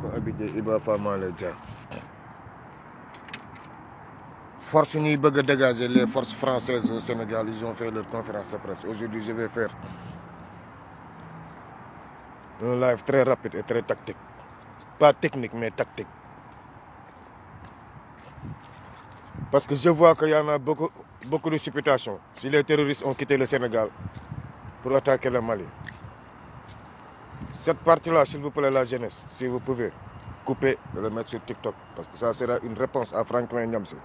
ko Abidjan Iba Fama le Dia. Force ñuy bëgg dégager les forces françaises au Sénégal, ils ont fait leur conférence de presse. Aujourd'hui, je vais faire un live très rapide et très tactique. Pas technique, mais tactique. Parce que je vois qu'il y en a beaucoup de supputations. Si les terroristes ont quitté le Sénégal pour attaquer le Mali. Cette partie-là, s'il vous plaît, la jeunesse, si vous pouvez, couper et le mettre sur TikTok. Parce que ça sera une réponse à Franklin Nyamse.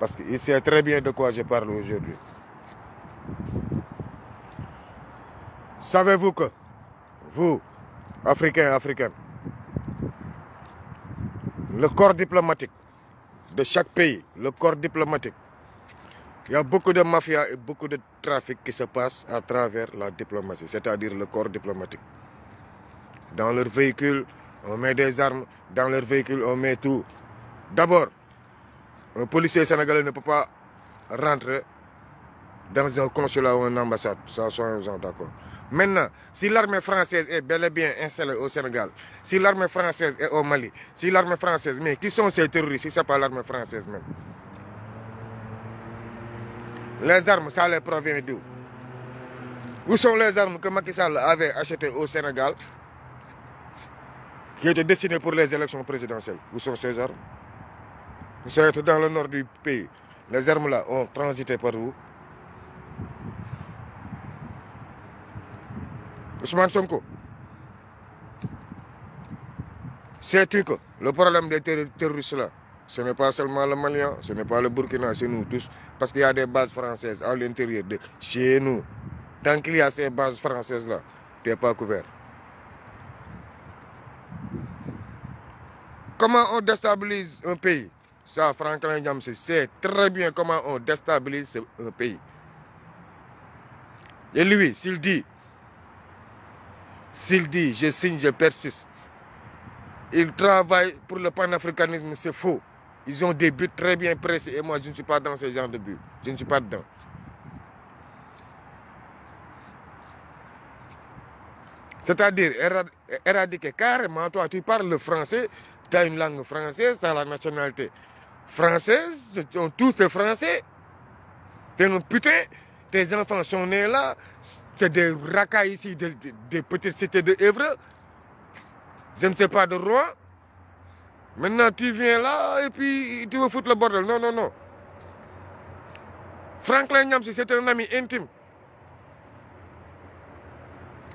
Parce qu'il sait très bien de quoi je parle aujourd'hui. Savez-vous que, vous, Africains, le corps diplomatique de chaque pays, le corps diplomatique, il y a beaucoup de mafia et beaucoup de trafic qui se passe à travers la diplomatie, c'est-à-dire le corps diplomatique. Dans leurs véhicules, on met des armes, dans leurs véhicules, on met tout. D'abord, un policier sénégalais ne peut pas rentrer dans un consulat ou une ambassade. Ça, soyons d'accord. Maintenant, si l'armée française est bel et bien installée au Sénégal, si l'armée française est au Mali, si l'armée française, mais qui sont ces terroristes si ce n'est pas l'armée française même? Les armes, ça les provient d'où? Où sont les armes que Macky Sall avait achetées au Sénégal qui étaient destinées pour les élections présidentielles? Où sont ces armes? C'est dans le nord du pays. Les armes là ont transité par où? Ousmane Sonko, sais-tu que le problème des terroristes là, ce n'est pas seulement le Malien, ce n'est pas le Burkina, c'est nous tous. Parce qu'il y a des bases françaises à l'intérieur de chez nous. Tant qu'il y a ces bases françaises là, tu n'es pas couvert. Comment on déstabilise un pays? Ça, Franklin Nyamse sait très bien comment on déstabilise un pays. Et lui, s'il dit, je signe, je persiste, il travaille pour le panafricanisme, c'est faux. Ils ont des buts très bien précis et moi, je ne suis pas dans ce genre de buts. Je ne suis pas dedans. C'est-à-dire éradiquer carrément, toi, tu parles le français, tu as une langue française, tu as la nationalité française, tous ces français, t'es un putain, tes enfants sont nés là, t'es des racailles ici, des petites cités de Évreux, je ne sais pas de roi. Maintenant tu viens là et puis tu veux foutre le bordel. Non, non, non. Franklin Nyamse, c'est un ami intime.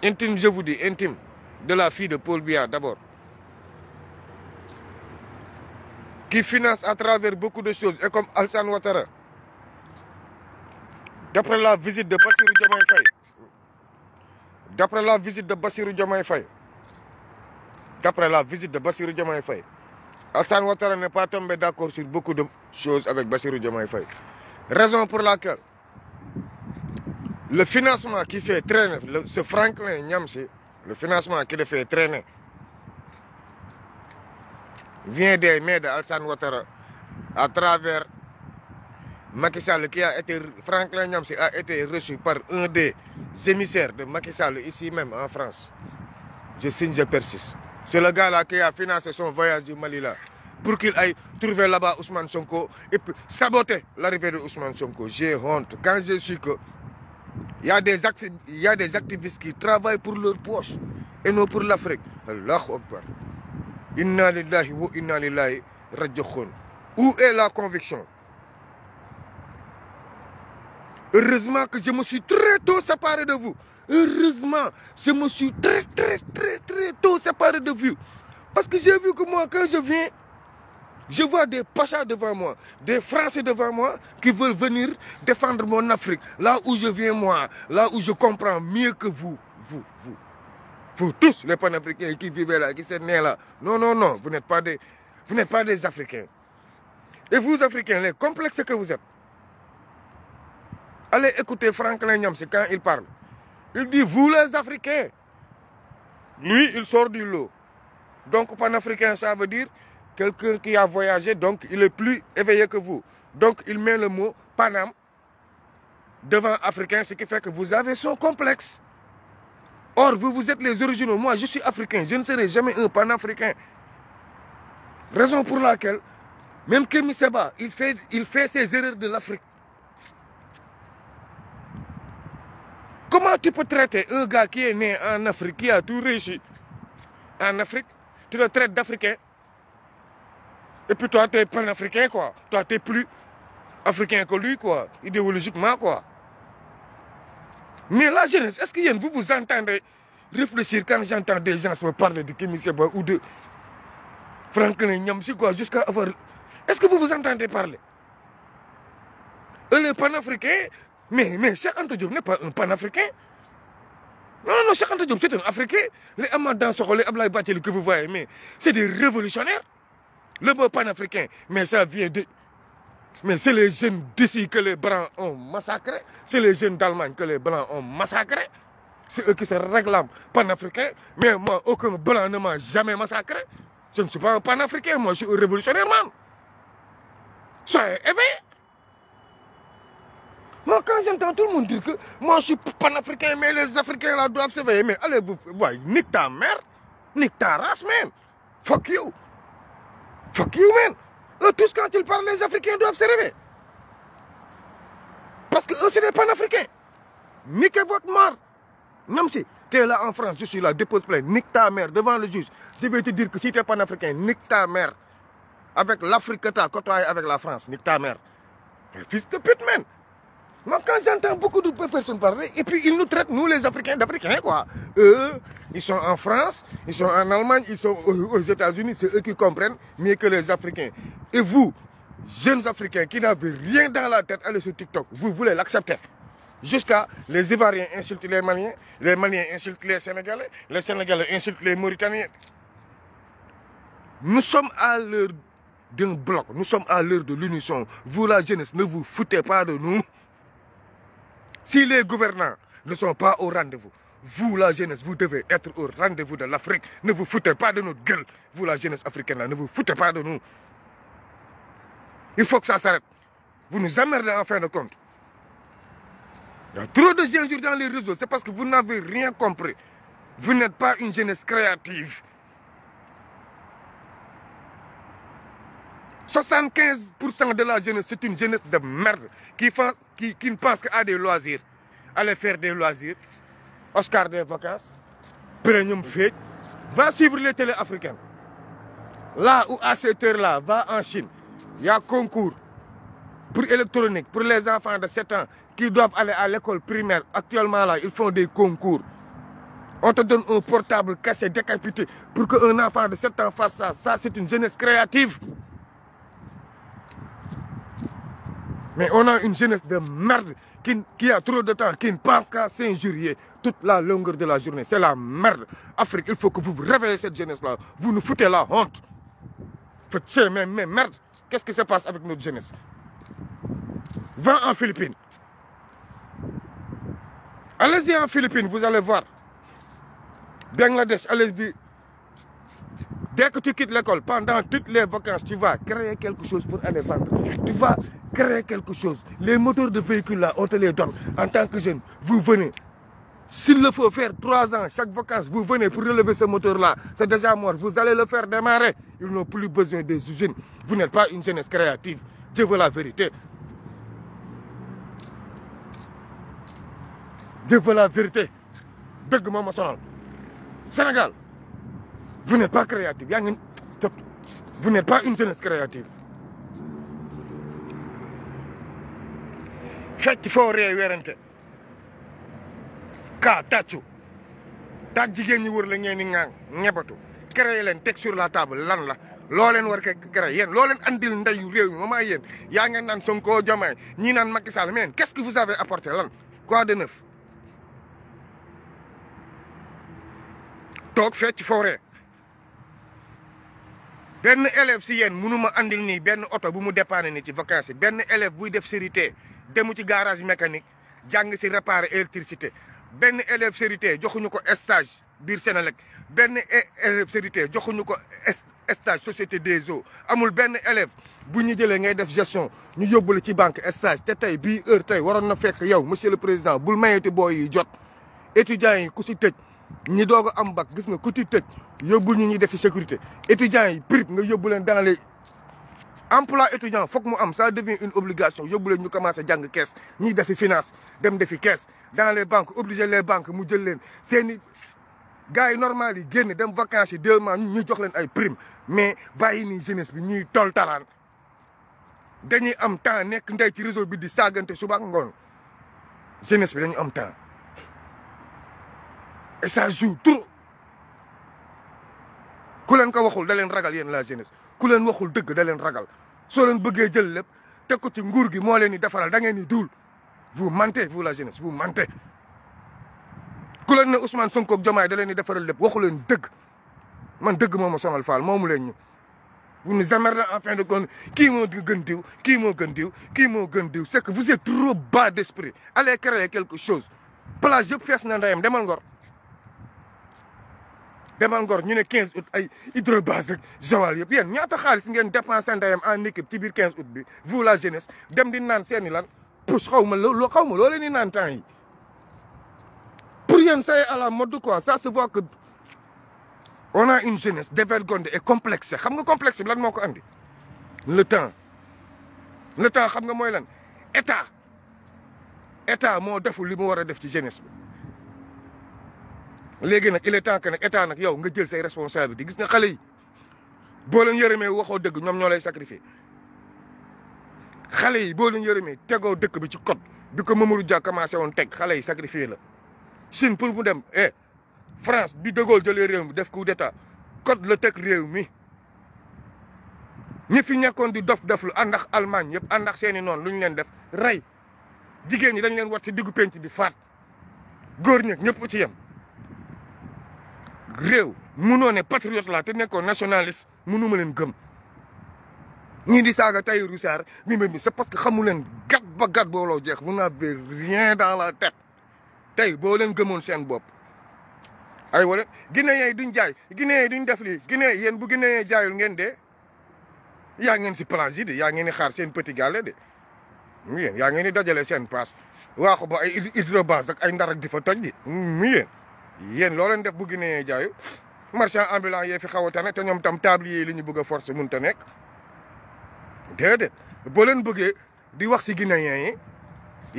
Intime, je vous dis, intime. De la fille de Paul Biya d'abord. Qui finance à travers beaucoup de choses, et comme Alassane Ouattara. D'après la visite de Bassirou Diomaye Faye. D'après la visite de Bassirou Diomaye Faye. D'après la visite de Bassirou Diomaye Faye. Alassane Ouattara n'est pas tombé d'accord sur beaucoup de choses avec Bassirou Diomaye Faye. Raison pour laquelle le financement qui fait traîner, ce Franklin Nyamse, le financement qui le fait traîner, vient des mains d'Alassane Ouattara à travers Macky Sall qui a été, Franklin Nyamse a été reçu par un des émissaires de Macky Sall ici même en France. Je signe, je persiste. C'est le gars là qui a financé son voyage du Mali là pour qu'il aille trouver là-bas Ousmane Sonko et puis saboter l'arrivée de Ousmane Sonko. J'ai honte quand je suis que il y a des activistes qui travaillent pour leur poche et non pour l'Afrique. Allahu Akbar. Inna lillahi wa inna lillahi raji'un. Où est la conviction? Heureusement que je me suis très tôt séparé de vous. Heureusement, je me suis très tôt séparé de vous. Parce que j'ai vu que moi, quand je viens, je vois des pachas devant moi, des Français devant moi qui veulent venir défendre mon Afrique. Là où je viens moi, là où je comprends mieux que vous. Vous tous, les panafricains qui vivent là, qui sont nés là. Non, non, non, vous n'êtes pas des Africains. Et vous, Africains, les complexes que vous êtes. Allez écouter Franklin Nyamse quand il parle. Il dit, vous les Africains. Lui, il sort du lot. Donc, panafricain, ça veut dire quelqu'un qui a voyagé, donc il est plus éveillé que vous. Donc, il met le mot Panam devant Africain, ce qui fait que vous avez son complexe. Or, vous êtes les originaux. Moi, je suis africain. Je ne serai jamais un panafricain. Raison pour laquelle, même Kémy Séba, il fait ses erreurs de l'Afrique. Comment tu peux traiter un gars qui est né en Afrique, qui a tout réussi en Afrique, tu le traites d'Africain, et puis toi, tu es panafricain, quoi. Toi, tu es plus africain que lui, quoi, idéologiquement, quoi. Mais la jeunesse, est-ce que vous vous entendez réfléchir quand j'entends des gens me parler de Kémy Séba ou de Franklin Nyamsi, quoi, jusqu'à avoir... Est-ce que vous vous entendez parler? Les panafricains, mais Cheikh Anta Diop n'est pas un panafricain. Non, non, Cheikh Anta Diop, c'est un Africain. Les Amath Dansokho, les Abdoulaye Bathily que vous voyez, mais c'est des révolutionnaires. Le mot panafricain, mais ça vient de... Mais c'est les jeunes d'ici que les Blancs ont massacré. C'est les jeunes d'Allemagne que les Blancs ont massacré. C'est eux qui se réclament panafricains. Mais moi, aucun Blanc ne m'a jamais massacré. Je ne suis pas un panafricain, moi je suis un révolutionnaire, man. Soyez éveillés. Moi, quand j'entends tout le monde dire que moi je suis panafricain, mais les Africains là doivent s'éveiller. Mais allez-vous, ouais, nique ta mère, nique ta race, man. Fuck you. Fuck you, man. Eux, tous quand ils parlent, les Africains doivent se réveiller. Parce que eux, c'est des panafricains. Niquez votre mort. Même si tu es là en France, je suis là, dépose plainte, nique ta mère devant le juge. Je vais te dire que si tu es panafricain, nique ta mère. Avec l'Afrique que tu as côtoyé avec la France, nique ta mère. Fils de pute, man. Moi, quand j'entends beaucoup de personnes parler, et puis ils nous traitent, nous les Africains, d'Africains, quoi. Eux, ils sont en France, ils sont en Allemagne, ils sont aux États-Unis, c'est eux qui comprennent mieux que les Africains. Et vous, jeunes Africains qui n'avez rien dans la tête, allez sur TikTok, vous voulez l'accepter. Jusqu'à les Ivoiriens insultent les Maliens insultent les Sénégalais insultent les Mauritaniens. Nous sommes à l'heure d'un bloc, nous sommes à l'heure de l'unisson. Vous, la jeunesse, ne vous foutez pas de nous. Si les gouvernants ne sont pas au rendez-vous, vous, la jeunesse, vous devez être au rendez-vous de l'Afrique. Ne vous foutez pas de notre gueule. Vous, la jeunesse africaine, là, ne vous foutez pas de nous. Il faut que ça s'arrête. Vous nous emmerdez en fin de compte. Il y a trop de injures dans les réseaux. C'est parce que vous n'avez rien compris. Vous n'êtes pas une jeunesse créative. 75% de la jeunesse, c'est une jeunesse de merde qui ne pense qu'à des loisirs. Aller faire des loisirs, Oscar des vacances, Premium Fête, va suivre les télés africaines. Là où à cette heure-là, va en Chine, il y a concours pour électronique, pour les enfants de 7 ans qui doivent aller à l'école primaire. Actuellement là, ils font des concours. On te donne un portable cassé, décapité, pour qu'un enfant de 7 ans fasse ça. Ça, c'est une jeunesse créative. Mais on a une jeunesse de merde qui a trop de temps, qui ne pense qu'à s'injurier toute la longueur de la journée. C'est la merde. Afrique, il faut que vous réveillez cette jeunesse-là. Vous nous foutez la honte. Faites mais merde. Qu'est-ce qui se passe avec notre jeunesse? Va en Philippines. Allez-y en Philippines, vous allez voir. Bangladesh, allez-y. Dès que tu quittes l'école, pendant toutes les vacances, tu vas créer quelque chose pour aller vendre. Tu vas créer quelque chose. Les moteurs de véhicules là, on te les donne. En tant que jeune, vous venez. S'il le faut faire 3 ans, chaque vacances, vous venez pour relever ce moteur-là. C'est déjà mort. Vous allez le faire démarrer. Ils n'ont plus besoin des usines. Vous n'êtes pas une jeunesse créative. Dieu veut la vérité. Dieu veut la vérité. Dëgg moo ma sonal. Sénégal, vous n'êtes pas créatif. Vous n'êtes pas une jeunesse créative. Fecc foo ree werante. Ka tàccu. Taaj jigéen ñi wër la ngeen ni ŋaang ñebatu. Créé leen teg sur la table lan la. Loo leen war ko créé yéen loo leen andil ndeyu réew mi mama yéen. Yaa ngeen naan Sonko Diomaye ñii naan Macky Sall mais qu'est-ce que vous avez apporté lan? Quoi de neuf? Toog fecc foo ree. benn élève si yéen mënuma andil nii benn oto bu mu dépanné ni ci vacances yi benn élève buy def sérité demu ci garage mécanique jàng si réparer électricité benn élève sérité joxuñu ko stage biir Sénélec benn élève sérité joxuñu ko stage société des eaux amul benn élève bu ñu jëlee ngay def gestion ñu yóbbu la ci banque stage te tey bii heure tey waroon na fekk yow monsieur le président bul mayeti booy yi jot étudiants yi ku si tëj ñi doog a am bac gis nga ku ci tëj yóbbu ñu ñuy defi sécurité étudiants yi prip nga yóbbu leen dans les emploi étudiant foog mu am ça devient une obligation yóbbu leen ñu commencé jàng kees ñiy defi finance dem defi kees dans les banques obligé les banques mu jël leen seeni gars yi normal yi génn dem vacances yi 2 mois ñu jox leen ay prime mais bàyyi nii jeunesse bi ñuy tol talaan dañuy am temps nekk ndey ci réseau bi di saagante suba ak ngoon jeunesse bi dañu am temps et ça joue trop ku leen ko waxul da leen ragal yéen la jeunesse ku leen waxul dëgg da leen ragal soo leen bëggee jël lépp teg ko ci nguur gi moo leen di defaral da ngeen di duul vous mentez vous la jeunesse vous mentez ku leen ne Ousmane Sonko ak Diomaye da leen di defaral lépp waxu leen dëgg man dëgg moo ma sonal Fall moomu leen ñu vous nous emmerdez en fin de compte kii moo gën diw kii moo gën diw kii moo gën diw c'est que vous êtes trop bas d'esprit allez créer quelque chose plage yëpp fees na ndeyam demal Ngor ñu ne 15 août ay hydrobase ak Joal yëpp yéen ñaata xaalis ngeen dépensé ndeyam en équipe ci biir 15 août bi vous la jeunesse dem di naan seeni lan push xaw ma loo leen di naan temps yi pour yéen ça y est à la mode quoi ça se voit que on a une jeunesse dévergondée et complexée xam nga complexe bi lan moo ko andi le temps xam nga mooy lan état moo deful li mu war a def ci jeunesse bi léegi nag il est temps que nag état nag yow nga jël say responsabilités gis nga xale yi boo leen yërëmee waxoo dëgg ñoom ñoo lay sacrifier xale yi boo leen yërëmee tegoo dëkk bi ci code bi ko Mamadou Dia commencé woon teg xale yi sacrifier la Chine pour mu dem France bi De Gaulle jëlee réew mi def coup d'état code la teg réew mi ñi fi nekkoon di dof lu ànd ak Allemagne yëpp ànd ak seeni noonu lu ñu leen def rey jigéen ñi dañ leen wat ci diggu penc bi faat góor ñi ñëpp ci yem réew munoo ne patriote la te nekkoon nationaliste munuma leen gëm ñii di saaga Tahirou Sarr mi c'est parce que xamu leen gat ba gat booloo jeex vous n'avez rien dans la tête tey boo leen gëmoon seen bopp ay wala Guinéen yi duñ jaay Guinéen yi duñ def lii Guinée yéen bu Guinéen jaayul ngeen de yaa ngeen si plage yi de yaa ngeen di xaar seen petit gàlle de yéen yaa ngeen di dajale seen paas waaxu ba ay hydrobase ak ay ndar ak di fa toj di yéen loo leen def bu Guinéen jaayu marchand ambulant yee fi xaw a tane te ñoom tam tablier yi li ñu bëgg a force mënut a nekk déedéet boo leen bëggee di wax si Guinéen yi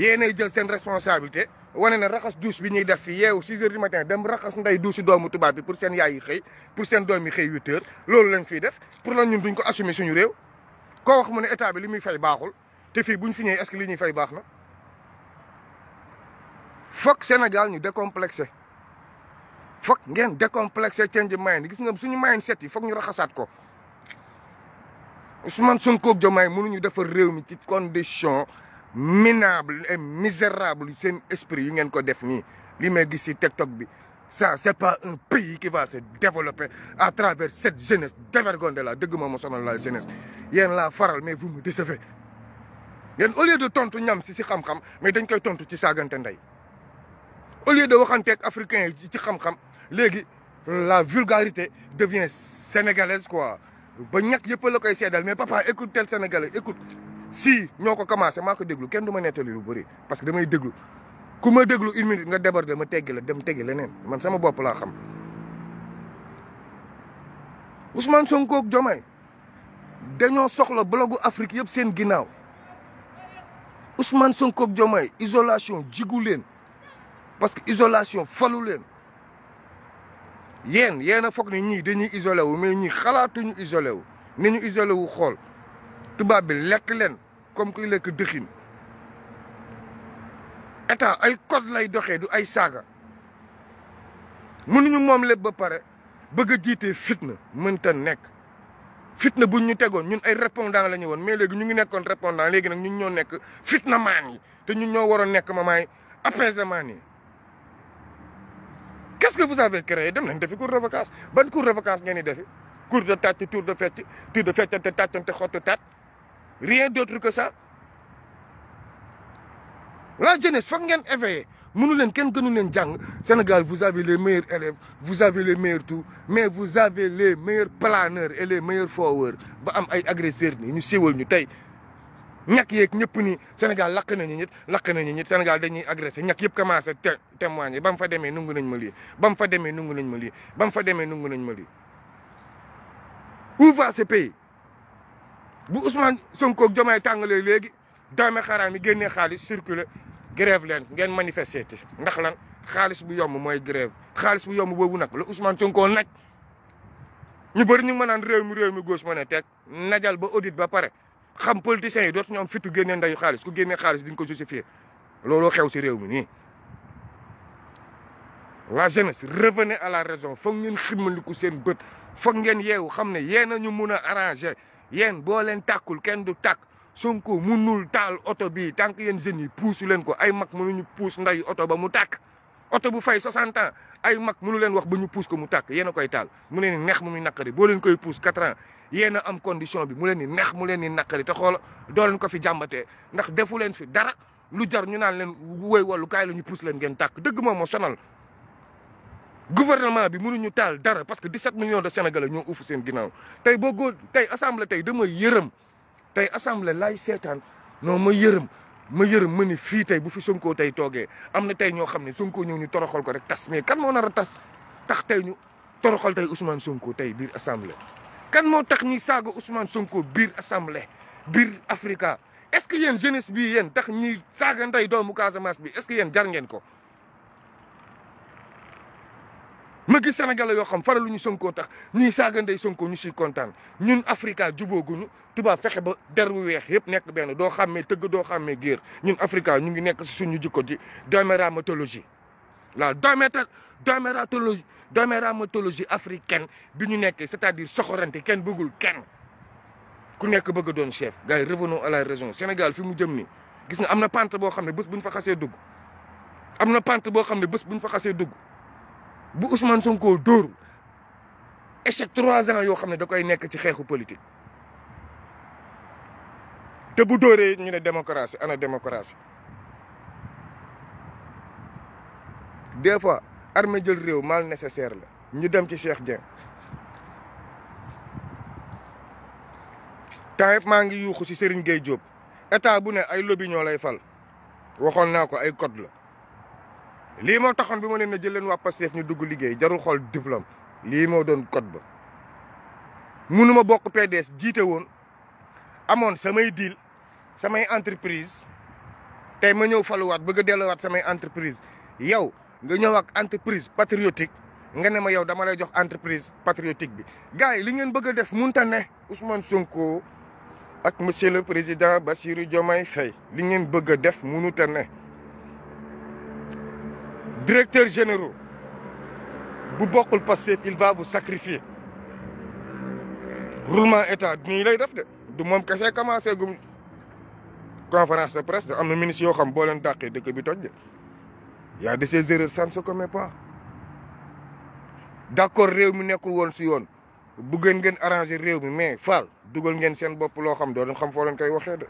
yéenay jël seen responsabilité wane na raxas douche bi ñuy def fi yeewu 6 heures du matin dem raxas nday douche doomu tubaab bi pour seen yaay yi xëy pour seen doom yi xëy 8 heures loolu lañ fiy def pour lan ñun duñ ko assumer suñu réew koo wax mu ne état bi li muy fay baaxul te fii buñ fi ñëwee est-ce que li ñuy fay baax na foog Sénégal ñu décomplexé foog ngeen décomplexé change mind gis nga suñu mindset yi foog ñu raxasaat ko Ousmane Sonko ak Diomaye mënuñu defar réew mi ci condition minable et misérable seen esprit yu ngeen ko def nii li may gis ci TikTok bi ça c'est pas un pays qui va se développer à travers cette jeunesse dévergondée là dëgg moom ma sonal la jeunesse yéen laa faral mais vous me décevez yéen au lieu de tontu ñam si xam-xam mais dañ koy tontu ci saagante ndey au lieu de waxanteeg africain yi ci xam-xam léegi la vulgarité devient sénégalaise quoi ba ñàkk yëpp la koy seedal mais papa écoute tel sénégalais écoute si ñoo ko commencé maa ko déglu kenn du ma nettali lu bëri parce que damay déglu ku ma déglu 1 minute nga déborder ma teggi la dem teggi leneen man sama bopp laa xam Ousmane Sonko ak Diomaye dañoo soxla blogu Afrique yëpp seen ginnaaw Ousmane Sonko ak Diomaye isolation jigu leen parce que isolation falu leen yéen a foog ne ñii dañuy isolé wu mais ñii xalaatuñu isolé wu ni ñu isolé wu xool tubaab bi lekk leen comme kuy lekk dëxin état ay code lay doxee du ay saaga mënuñu moom lépp ba pare bëgg a jiitee fitna mënta nekk fitna buñ ñu tegoon ñun ay répondant la ñu woon mais léegi ñu ngi nekkoon répondant léegi nag ñun ñoo nekk fitna maan yi te ñun ñoo waroon nekk mamaay apaisement yi qu'est-ce que vous avez créé dem nañ defi cours de vacances ban cours de vacances ngeen di defi cours de tàcc tour de feccante tàccante xottu tat rien d'autre que ça la jeunesse foog ngeen éveillé mënu leen kenn gënu leen jàng Sénégal vous avez les meilleurs élèves vous avez les meilleurs tout mais vous avez les meilleurs planeurs et les meilleurs followers ba am ay agresseurs ni ñu siiwal ñu tey ñàkk yeeg ñëpp ni Sénégal lakk nañu ñit Sénégal dañuy agressé ñàkk yëpp commencé témoigner ba mu fa demee nungu nañ ma lii ba mu fa demee nungu nañ ma lii ba mu fa demee nungu nañ ma lii. Où va ce pays bu Ousmane Sonko ak Diomaye tàngalee léegi doomi xaraam yi génnee xaalis circulé grève leen ngeen manifester ndax lan xaalis bu yomb mooy grève xaalis bu yomb boobu nag la Ousmane Sonko naj ñu bëri ñu ngi naan réew mi gauche mën a teg najal ba audit ba pare. xam politiciens yi dootu ñoom fitu génnee ndayu xaalis ku génnee xaalis diñ ko justifier looloo xew si réew mi nii. La jeunesse revenez à la raison foog ngeen ximaliku seen bët foog ngeen yeewu xam ne yéen a ñu mun a arranger yéen boo leen tàkkul kenn du tàkk Sonko munul taal oto bi tant que yéen jeunes yi puusu leen ko ay mag mënuñu puus ndayu oto ba mu tàkk. oto bu fay 60 ans ay mag mënu leen wax ba ñu puus ko mu tàkk yéen a koy taal mu leen ni neex mu muy naqari boo leen koy puus 4 ans yéen a am condition bi mu leen ni neex mu leen ni naqari te xoola doo leen ko fi jàmbatee ndax defu leen fi dara lu jar ñu naan leen woy wallu kaay la ñu puus leen ngeen tàkk dëgg moom moo sonal. gouvernement bi mënuñu taal dara parce que 17 millions de Sénégalais ñoo ufu seen ginnaaw tey boo góor tey assemblée tey dama yërëm tey assemblée laay seetaan non ma yërëm ma ni fii tey bu fi Sonko tey toogee am na tey ñoo xam ne Sonko ñëw ñu toroxal ko rek tas mais kan moo nar a tas tax tey ñu toroxal tey Ousmane Sonko tey biir assemblée. kan moo tax ñi saaga Ousmane Sonko biir assemblée biir Africa est-ce que yéen jeunesse bii yéen tax ñi saaga ndey doomu Casamance bi est-ce que yéen jar ngeen ko. ma gis Sénégalais yoo xam faraluñu Sonko tax ñuy saaga ndey Sonko ñu siy kontaan ñun Africa jubóoguñu tubaab fexe ba der bu weex yëpp nekk benn doo xàmmee tëgg doo xàmmee géer ñun Africa ñu ngi nekk si suñu jikko ji doméramatologie la doméramatologie africaine bi ñu nekkee c'est-à-dire soxorante kenn bëggul kenn ku nekk bëgg a doon chef. gars yi revenons à la raison Sénégal fi mu jëm nii gis nga am na pante boo xam ne bés bu ñu fa xasee dugg am na pante boo xam ne bés bu ñu fa xasee dugg. bu Ousmane Sonko dóoru échec 3 ans yoo xam ne da koy nekk ci xeexu politique te bu dóoree ñu ne démocratie ana démocratie des fois armée jël réew mal nécessaire la ñu dem ci Cheikh Dieng temps yëpp maa ngi yuuxu ci Serigne Gueye Diop état bu ne ay lobby ñoo lay fal waxoon naa ko ay code la lii moo taxoon bi ma leen na jël leen waa Pastef ñu dugg liggéey jarul xool diplôme lii moo doon code ba munuma bokk PDS jiite woon amoon samay deal samay entreprise tey ma ñëw faluwaat bëgg a delluwaat samay entreprise yow nga ñëw ak entreprise patriotique nga ne ma yow dama lay jox entreprise patriotique bi gars yi li ngeen bëgg a def munta ne Ousmane Sonko ak monsieur le président Bassirou Diomaye Faye li ngeen bëgg a def munuta ne directeur généraux bu bokkul Pastef il va vous sacrifier roulement état nii lay def de du moom kese commencé gum conférence de presse am na ministre yoo xam boo leen dàqee dëkk bi toj de y a de ces erreurs ça ne se commet pas d'accord réew mi nekkul woon si yoon bu ngeen arranger réew mi mais faal dugal ngeen seen bopp loo xam doo leen xam foo leen koy waxee de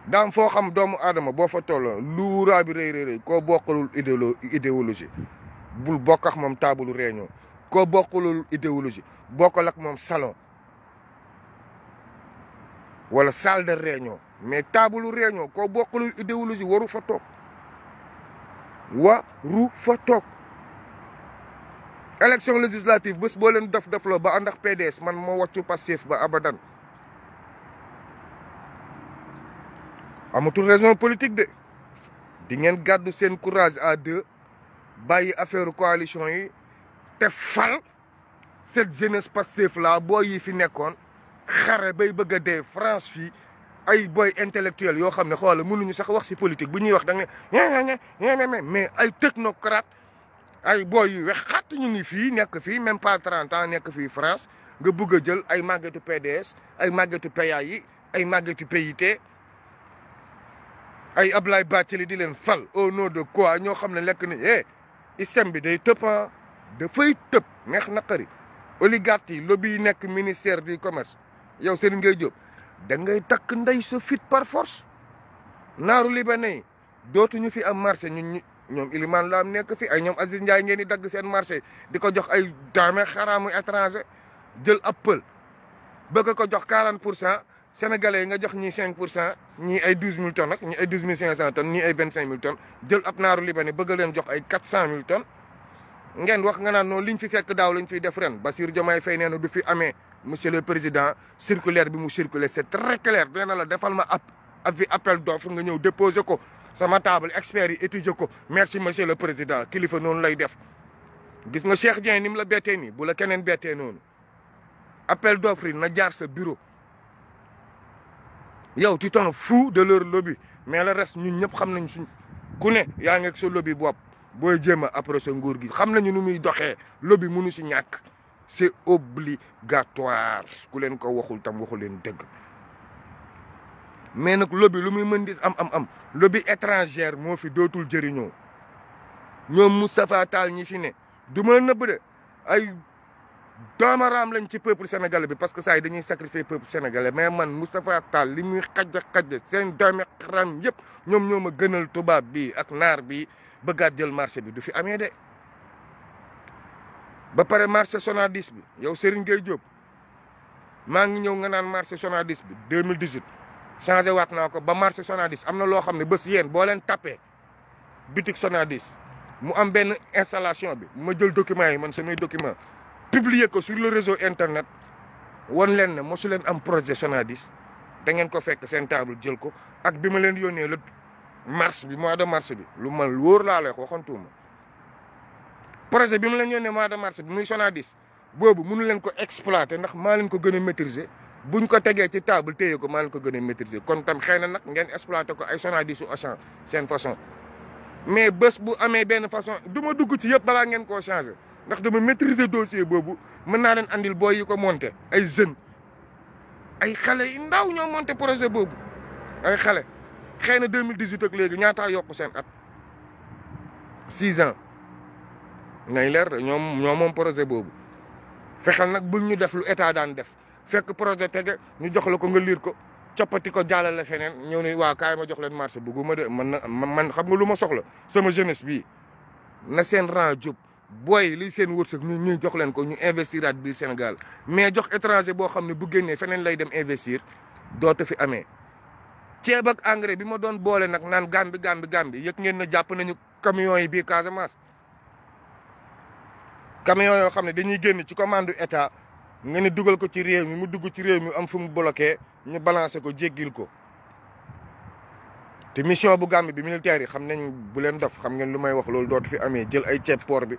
daam foo xam doomu aadama boo fa tolloo luuraa bi rëy koo bokkalul idéologie bul bokk ak moom taabalu réunion koo bokkalul idéologie bokkal ak moom salon wala salle de réunion mais taabalu réunion koo bokkalul idéologie waru fa toog élection législative bés boo leen def-defloo ba ànd ak PDS man moo wàccu Pastef ba abadan amatul raison politique de di ngeen gàddu seen courage à deux bàyyi affaire coalition yi te fal cette jeunesse Pastef là booy yi fi nekkoon xare bay bëgg a dee France fii ay boy intellectuel yoo xam ne xoola mënuñu sax wax ci politique bu ñuy wax da nga ne mais ay technocrate ay boy yu wex xatt ñu ngi fii nekk fii même pas 30 ans nekk fii France nga bëgg a jël ay màggetu PDS ay màggetu PA yi ay màggetu PIT ay Ablaye Bathily di leen fal au nom de quoi ñoo xam ne lekk ni ISEM bi day tëb dafay tëb neex naqari oligarque yi lobby yi nekk ministère du commerce yow Serigne Gueye Diop da ngay takk ndey sa fit par force naaru libanais yi dootuñu fi am marché ñoom Ilimane Lam nekk fi ay ñoom Aziz Ndiaye ngeen di dagg seen marché di ko jox ay daame xaraamu étranger jël ab pël bëgg ko jox 40% sénégalais yi nga jox ñii 5%, ñii ay 12000 tonnes ak ñii ay 12500 tonnes ñii ay 25000 tonnes jël ab naaru libanais bëgg leen jox ay 400000 tonnes ngeen wax nga naan noonu liñ fi fekk daaw lañ fiy def ren Bassirou Diomaye Faye nee na du fi amee monsieur le président circulaire bi mu circulé c'est très clair nee na la defal ma appel d'offre nga ñëw déposer ko sama table experts yi étudier ko merci monsieur le président kilifa noonu lay def. gis nga Cheikh Dieng ni mu la bettee nii bu la keneen bettee noonu appel d'offre yi na jaar sa bureau yow tu t'en fous de leur lobby mais le reste ñun ñëpp xam nañ suñ ku ne yaa ngi ak sa lobby bopp booy jéem a approché nguur gi xam nañu nu muy doxee lobby mënu si ñàkk c'est obligatoire ku leen ko waxul tam waxu leen dëgg mais nag lobby lu muy mën di am lobby étrangère moo fi dootul jëriñoo ñoom Moustapha Tall ñi fi ne du ma nëbb de ay doomaraam lañ ci peuple sénégalais bi parce que saa yi dañuy sacrifier peuple sénégalais mais man Moustapha Tall li muy xajja seen doomi xaram yëpp ñoom ñoo ma gënal tubaab bi ak naar bi bëggaat jël marché bi du fi amee de. ba pare marché Sonadis bi yow Serigne Gueye Diop maa ngi ñëw nga naan marché Sonadis bi 2018 changé waat naa ko ba marché Sonadis am na loo xam ne bés yéen boo leen tapé boutique Sonadis mu am benn installation bi ma jël document yi man samay document publier ko sur le réseau internet won leen ne mosu leen am projet Sonadis da ngeen ko fekk seen table jël ko ak bi ma leen yónnee le mars bi mois de mars bi lu ma wóor laa lay waxantuuma projet bi ma leen yónnee mois de mars bi muy Sonadis boobu mënu leen ko exploiter ndax maa leen ko gën a maîtriser buñ ko tegee ci table téye ko maa leen ko gën a maîtriser kon tam xëy na nag ngeen exploiter ko ay Sonadis su Auchan seen façon mais bés bu amee benn façon du ma dugg ci yëpp balaa ngeen koo changer ndax dama maîtriser dossier boobu mën naa leen andil booy yi ko monter ay jeunes ay xale yu ndaw ñoo monter projet boobu ay xale xëy na 2018 ak léegi ñaataa yokk seen at 6 ans nay leer de ñoom moom projet boobu fexeel nag bul ñu def lu état daan def fekk projet tege ñu jox la ko nga liir ko coppati ko jàllale feneen ñëw ne waa kaay ma jox leen marché bugguma de man xam nga lu ma soxla sama jeunesse bii na seen rang jub booy li seen wërsëg ñu jox leen ko ñu investiraat biir Sénégal mais jox étranger boo xam ne bu génnee feneen lay dem investir dootu fi amee. ceeb ak engrais bi ma doon boole nag naan Gambie yëg ngeen na jàpp nañu camions yi biir Casamance camions yoo xam ne dañuy génn ci commande état nga ne dugal ko ci réew mi mu dugg ci réew mi am fu mu bloqué ñu balancé ko jéggil ko te mission bu Gambie bi militaire yi xam nañ bu leen dof xam ngeen lu may wax loolu dootu fi amee jël ay ceeb port bi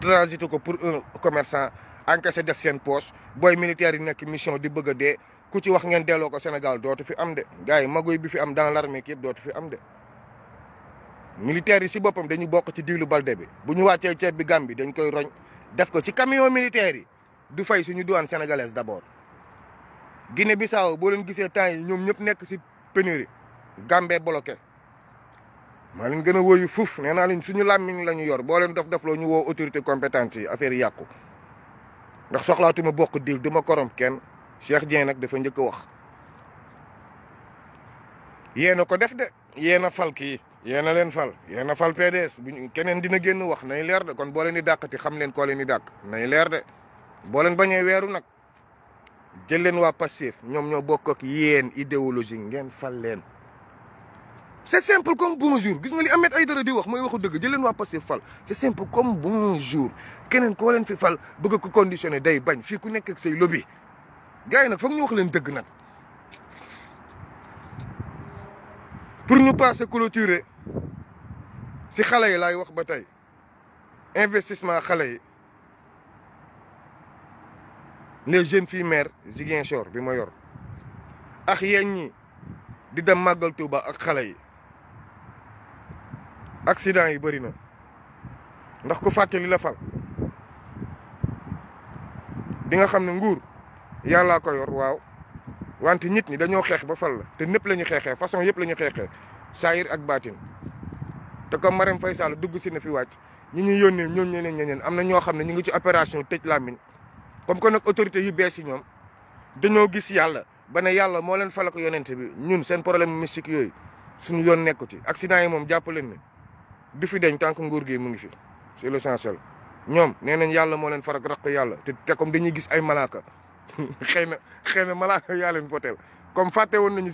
transité ko pour un commerçant encaissé def seen poche booy militaire yi nekk mission di bëgg a dee ku ci wax ngeen delloo ko Sénégal dootu fi am de gars yi magoy bi fi am dans l'armée ki yëpp dootu fi am de militaires yi si boppam dañu bokk ci diilu balde bi bu ñu wàccee ceeb bi Gambie dañ koy roñ def ko ci camion militaires yi du fay suñu douane sénégalaise d'abord Guinée Bissau boo leen gisee temps yi ñoom ñëpp nekk si pénurie Gambie bloqué maa leen gën a wóoyu fuuf nee naa leen suñu làmmiñ la ñu yor boo leen def loo ñu woo autorité compétente yi affaire yi yàqu ndax soxlaatuma bokk diil duma korom kenn Cheikh Dieng nag dafa njëkk a wax yéen a ko def de yéen a fal kii yéen a leen fal yéen a fal PDS buñ keneen dina génn wax nay leer de kon boo leen di dàqati xam leen koo leen di dàq nay leer de boo leen bañee weeru nag jël leen waa Pastef ñoom ñoo bokk ak yéen idéologie ngeen fal leen c'est simple comme bonjour gis nga li Ahmed Aïdara di wax mooy waxu dëgg jël leen waa Pastef fal c'est simple comme bonjour keneen koo leen fi fal bëgg ko conditionné day bañ fii ku nekk ak say lobby gars yi nag foog ñu wax leen dëgg nag pour ñu passer clôturer si xale yi laay wax ba tey investissement xale yi les jeunes filles mères Ziguinchor bi ma yor ak yéen ñi di dem màggal Touba ak xale yi accident yi bëri na ndax ku fàtte li la fal di nga xam ne nguur yàllaa ko yor waaw wante nit ñi dañoo xeex ba fal la te ñëpp la ñu xeexee façon yëpp la ñu xeexee saayir ak baatin te comme Marème Faye Sall dugg si na fi wàcc ñi ñuy yónnee ñooñu ñeneen am na ñoo xam ne ñu ngi ci opération tëj làmmiñ comme que nag autorité yu bees yi ñoom dañoo gis yàlla ba ne yàlla moo leen fal ko yonent bi ñun seen problème mystique yooyu suñu yoon nekku ci accident yi moom jàpp leen ne du fi deñ tant que nguur gi mu ngi fi c'est l'essentiel ñoom nee nañ yàlla moo leen farak raq yàlla te comme dañuy gis ay malaaka xëy na malaaka yaa leen voteel comme fàtte woon nañu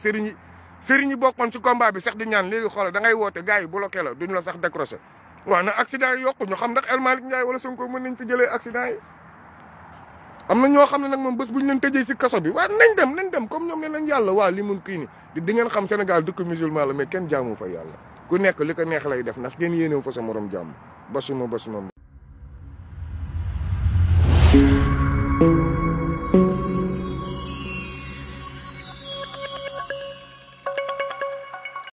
sëriñ yi bokkoon ci combat bi sax di ñaan léegi xoolal da ngay woote gars yi bloqué la duñ la sax décroché waaw na accident yi yokku ñu xam ndax El Malick Ndiaye wala Sonko mën nañ fi jëlee accident yi am na ñoo xam ne nag moom bés bu ñu leen tëjee si kaso bi waaw nañ dem comme ñoom ne nañ yàlla waaw li mun kii ni di ngeen xam Sénégal dëkk musulman la mais kenn jaamu fa yàlla ku nekk li ko neex lay def ndax kenn yéenewu fa sa morom jàmm basuma